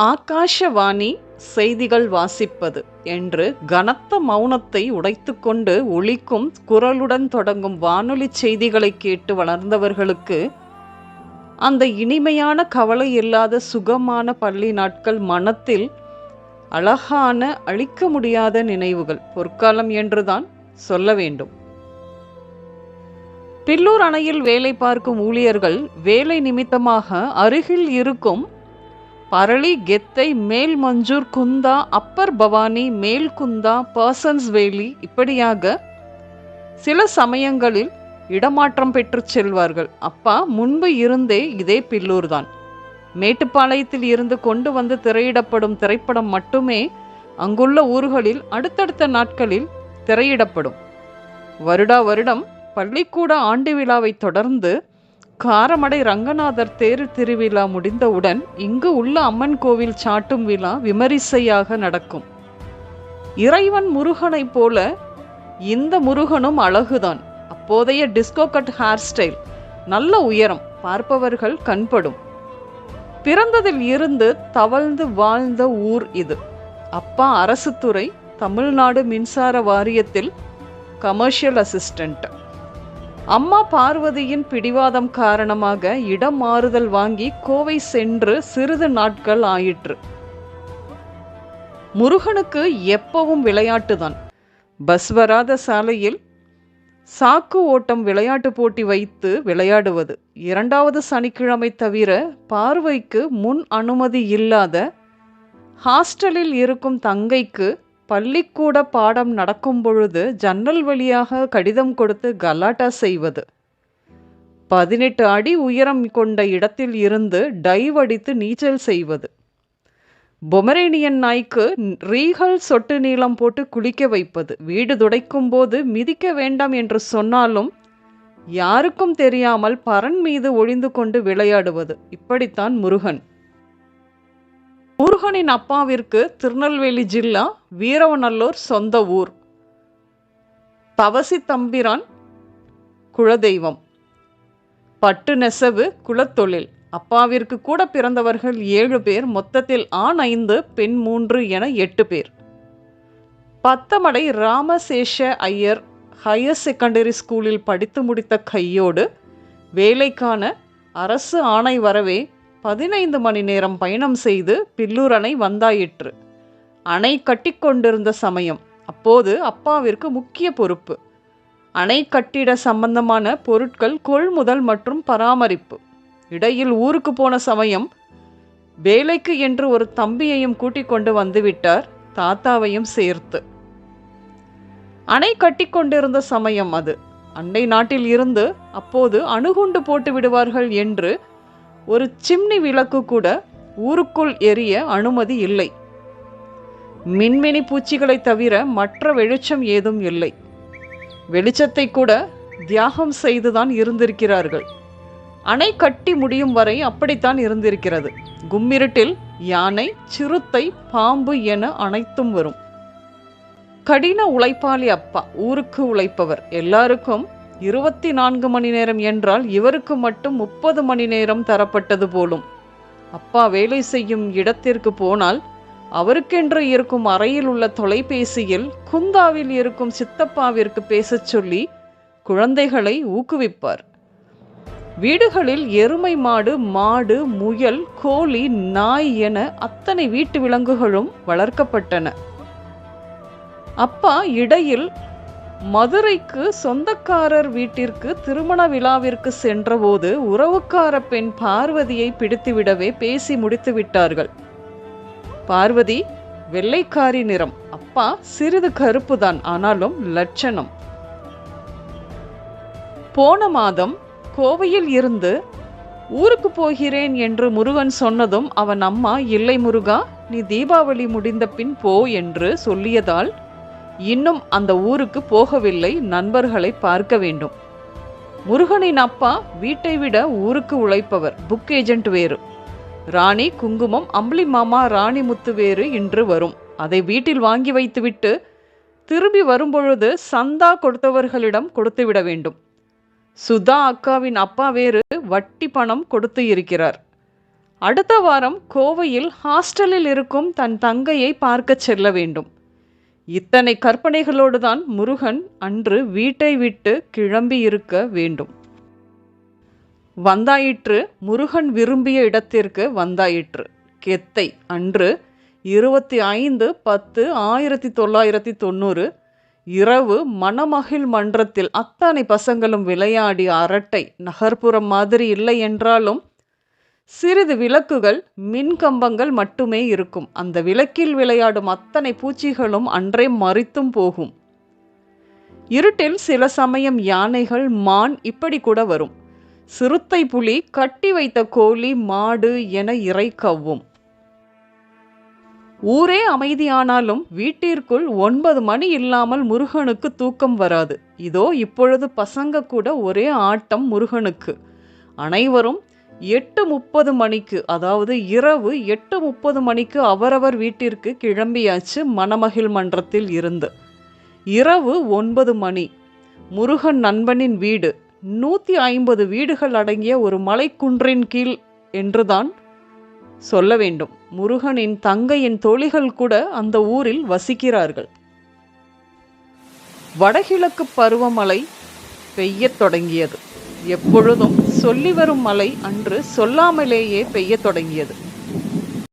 ஆகாஷவாணி செய்திகள் வாசிப்பது என்று கனத்த மௌனத்தை உடைத்துக்கொண்டு ஒலிக்கும் குரலுடன் தொடங்கும் வானொலி செய்திகளை கேட்டு வளர்ந்தவர்களுக்கு அந்த இனிமையான கவலை இல்லாத சுகமான பள்ளி நாட்கள் மனத்தில் அழகான அழிக்க முடியாத நினைவுகள், பொற்காலம் என்றுதான் சொல்ல வேண்டும். பில்லூர் அணையில் வேலை பார்க்கும் ஊழியர்கள் வேலை நிமித்தமாக அருகில் இருக்கும் பரளி, கெத்தை, மேல் மஞ்சூர், குந்தா, அப்பர் பவானி, மேல் குந்தா, பர்சன்ஸ் வேலி இப்படியாக சில சமயங்களில் இடமாற்றம் பெற்று செல்வார்கள். அப்பா முன்பு இருந்தே இதே பில்லூர் தான். மேட்டுப்பாளையத்தில் இருந்து கொண்டு வந்து திரையிடப்படும் திரைப்படம் மட்டுமே அங்குள்ள ஊர்களில் அடுத்தடுத்த நாட்களில் திரையிடப்படும். வருடா வருடம் பள்ளிக்கூட ஆண்டு விழாவை தொடர்ந்து காரமடை ரங்கநாதர் தேர் திருவிழா முடிந்தவுடன் இங்கு உள்ள அம்மன் கோவில் சாட்டும் விழா விமரிசையாக நடக்கும். இறைவன் முருகனை போல இந்த முருகனும் அழகுதான். அப்போதைய டிஸ்கோ கட் ஹேர் ஸ்டைல், நல்ல உயரம், பார்ப்பவர்கள் கண்படும். பிறந்ததில் இருந்து தவழ்ந்து வாழ்ந்த ஊர் இது. அப்பா அரசு துறை, தமிழ்நாடு மின்சார வாரியத்தில் கமர்ஷியல் அசிஸ்டன்ட். அம்மா பார்வதியின் பிடிவாதம் காரணமாக இடம் மாறுதல் வாங்கி கோவை சென்று சிறிது நாட்கள் ஆயிற்று. முருகனுக்கு எப்பவும் விளையாட்டுதான். பஸ் வராத சாலையில் சாக்கு ஓட்டம் விளையாட்டு போட்டி வைத்து விளையாடுவது. 2வது சனிக்கிழமை தவிர பார்வைக்கு முன் அனுமதி இல்லாத ஹாஸ்டலில் இருக்கும் தங்கைக்கு பள்ளிக்கூட பாடம் நடக்கும் பொழுது ஜன்னல் வழியாக கடிதம் கொடுத்து கலாட்டா செய்வது. 18 அடி உயரம் கொண்ட இடத்தில் இருந்து டைவ் அடித்து நீச்சல் செய்வது. பொமரேனியன் நாய்க்கு ரீகல் சொட்டு நீளம் போட்டு குளிக்க வைப்பது. வீடு துடைக்கும் போது மிதிக்க வேண்டாம் என்று சொன்னாலும் யாருக்கும் தெரியாமல் பரண் மீது ஒளிந்து கொண்டு விளையாடுவது. இப்படித்தான் முருகன். முருகனின் அப்பாவிற்கு திருநெல்வேலி ஜில்லா வீரவநல்லூர் சொந்த ஊர். தவசி தம்பிரான் குலதெய்வம். பட்டு நெசவு குலத்தொழில். அப்பாவிற்கு கூட பிறந்தவர்கள் 7 பேர். மொத்தத்தில் ஆண் 5, பெண் 3 என 8 பேர். பத்தமடை ராமசேஷ ஐயர் ஹையர் செகண்டரி ஸ்கூலில் படித்து முடித்த கையோடு வேலைக்கான அரசு ஆணை வரவே 15 மணி நேரம் பயணம் செய்து பில்லூர் அணை வந்தாயிற்று. அணை கட்டி கொண்டிருந்த சமயம். அப்போது அப்பாவிற்கு முக்கிய பொறுப்பு. அணை கட்டிட சம்பந்தமான பொருட்கள் கொள்முதல் மற்றும் பராமரிப்பு. இடையில் ஊருக்கு போன சமயம் வேலைக்கு என்று ஒரு தம்பியையும் கூட்டிக் கொண்டு வந்துவிட்டார், தாத்தாவையும் சேர்த்து. அணை கட்டி கொண்டிருந்த சமயம் அது. அண்டை நாட்டில் இருந்து அப்போது அணுகுண்டு போட்டு விடுவார்கள் என்று ஒரு சிம்னி விளக்கு கூட ஊருக்குள் எரிய அனுமதி இல்லை. மின்மினி பூச்சிகளை தவிர மற்ற வெளிச்சம் ஏதும் இல்லை. வெளிச்சத்தை கூட தியாகம் செய்துதான் இருந்திருக்கிறார்கள். அணை கட்டி முடியும் வரை அப்படித்தான் இருந்திருக்கிறது. கும்மிருட்டில் யானை, சிறுத்தை, பாம்பு என அனைத்தும் வரும். கடின உழைப்பாளி அப்பா, ஊருக்கு உழைப்பவர். எல்லாருக்கும் 24 மணி நேரம் என்றால் இவருக்கு மட்டும் 30 மணி நேரம் தரப்பட்டது போலும். அப்பா வேலை செய்யும் இடத்திற்கு போனால் அவருக்கென்று இருக்கும் அறையில் உள்ள தொலைபேசியில் குந்தாவில் இருக்கும் சித்தப்பாவிற்கு பேசச் சொல்லி குழந்தைகளை ஊக்குவிப்பார். வீடுகளில் எருமை மாடு, மாடு, முயல், கோழி, நாய் என அத்தனை வீட்டு விலங்குகளும் வளர்க்கப்பட்டன. அப்பா இடையில் மதுரைக்கு சொந்தக்காரர் வீட்டிற்கு திருமண விழாவிற்கு சென்றபோது உறவுக்கார பெண் பார்வதியை பிடித்துவிடவே பேசி முடித்து விட்டார்கள். பார்வதி வெள்ளைக்காரி நிறம், அப்பா சிறிது கருப்புதான், ஆனாலும் லட்சணம். போன மாதம் கோவையில் இருந்து ஊருக்கு போகிறேன் என்று முருகன் சொன்னதும் அவன் அம்மா, இல்லை முருகா, நீ தீபாவளி முடிந்த பின் போ என்று சொல்லியதால் இன்னும் அந்த ஊருக்கு போகவில்லை. நண்பர்களை பார்க்க வேண்டும். முருகனின் அப்பா வீட்டை விட ஊருக்கு உழைப்பவர். புக் ஏஜென்ட் வேறு. ராணி குங்குமம், அம்பளி மாமா, ராணி முத்து வேறு இன்று வரும். அதை வீட்டில் வாங்கி வைத்துவிட்டு திரும்பி வரும்பொழுது சந்தா கொடுத்தவர்களிடம் கொடுத்து விட வேண்டும். சுதா அக்காவின் அப்பா வேறு வட்டி பணம் கொடுத்து இருக்கிறார். அடுத்த வாரம் கோவையில் ஹாஸ்டலில் இருக்கும் தன் தங்கையை பார்க்கச் செல்ல வேண்டும். இத்தனை கற்பனைகளோடுதான் முருகன் அன்று வீட்டை விட்டு கிளம்பியிருக்க வேண்டும். வந்தாயிற்று. முருகன் விரும்பிய இடத்திற்கு வந்தாயிற்று. கெத்தை அன்று 25/10/1990 இரவு மணமகிழ் மன்றத்தில் அத்தனை பசங்களும் விளையாடி அரட்டை. நகர்ப்புறம் மாதிரி இல்லை என்றாலும் சிறிது விளக்குகள் மின்கம்பங்கள் மட்டுமே இருக்கும். அந்த விளக்கில் விளையாடும் அத்தனை பூச்சிகளும் அன்றே மரித்தும் போகும். இருட்டில் சில சமயம் யானைகள், மான் இப்படி கூட வரும். சிறுத்தை, புலி, கட்டி வைத்த கோழி, மாடு என இறை கவ்வும். ஊரே அமைதியானாலும் வீட்டிற்குள் 9 மணி இல்லாமல் முருகனுக்கு தூக்கம் வராது. இதோ இப்பொழுது பசங்க கூட ஒரே ஆட்டம் முருகனுக்கு. அனைவரும் 8:30 மணிக்கு, அதாவது இரவு 8:30 மணிக்கு அவரவர் வீட்டிற்கு கிளம்பியாச்சு. மணமகிழ் மன்றத்தில் இருந்து இரவு 9 மணி. முருகன் நண்பனின் வீடு 150 வீடுகள் அடங்கிய ஒரு மலைக்குன்றின் கீழ் என்றுதான் சொல்ல வேண்டும். முருகனின் தங்கையின் தோழிகள் கூட அந்த ஊரில் வசிக்கிறார்கள். வடகிழக்கு பருவமழை பெய்யத் தொடங்கியது. எப்பொழுதும் சொல்லி வரும் மழை அன்று சொல்லாமலேயே பெய்யத் தொடங்கியது.